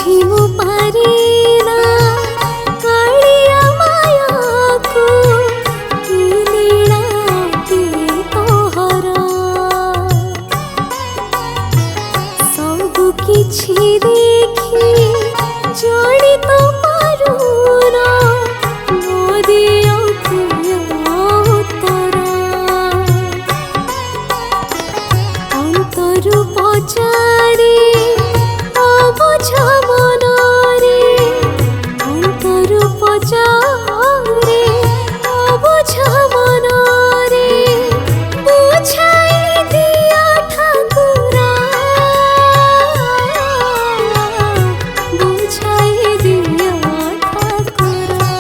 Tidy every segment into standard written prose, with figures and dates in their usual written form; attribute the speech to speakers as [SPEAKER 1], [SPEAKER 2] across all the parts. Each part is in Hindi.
[SPEAKER 1] बुझिमु पारिना कालिया माया को की लीलाटी तोहरा सबु किछि देखी जोड़ी तो पारुना मोदिया तोरा अंतरु पचारी अबुझ मनरे अंतरु पचारे अबुझ मनरे बुझाई दिया ठाकुरा बुझाई दिया ठाकुरा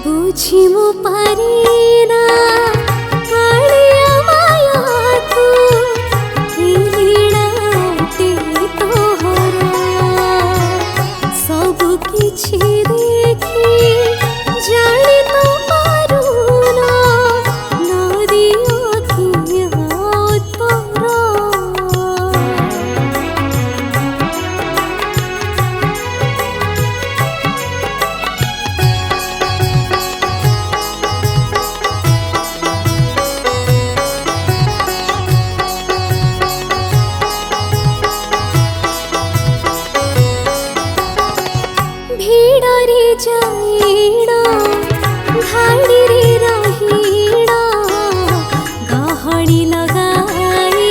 [SPEAKER 1] बुझिमु पारिना कालिया माया को की लीलाटी तोहरा सब किछि देखी जानी तो पारुना नदी अखिया तोरा भीड़रे जाइना घाड़ीरे रहीना गहड़ी लगाई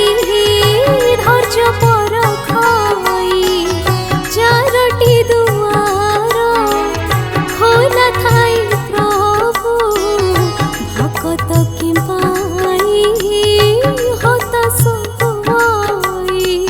[SPEAKER 1] धैर्य पर खाई चारोटी दुआर खोला थाई प्रभु भकत कि पाई हताश होई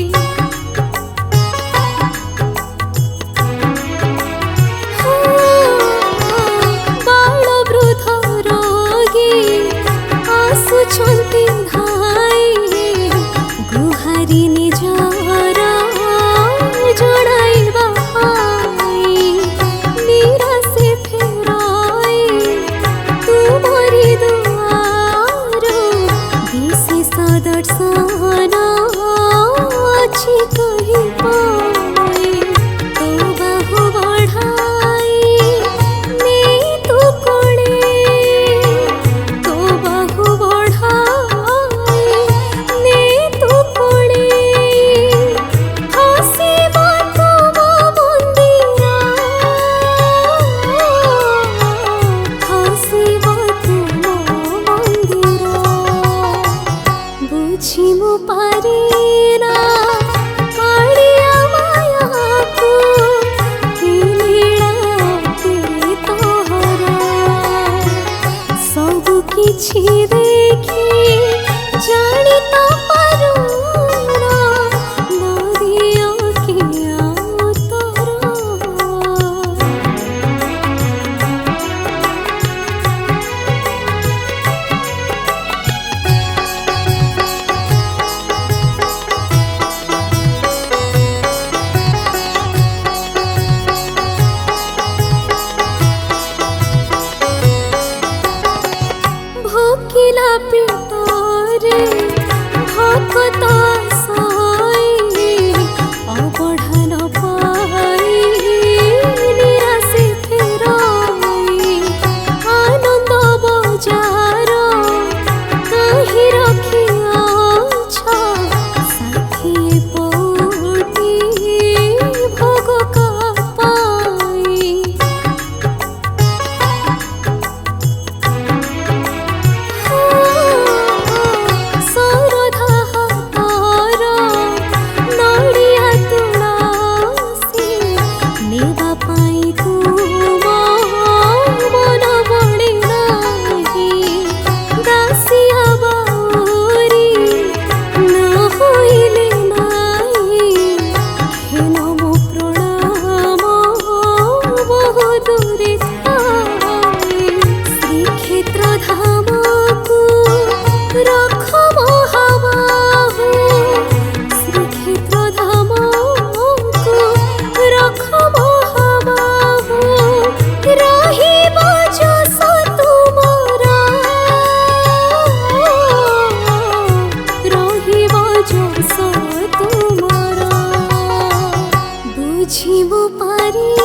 [SPEAKER 1] ବୁଝିବୁ ପାରି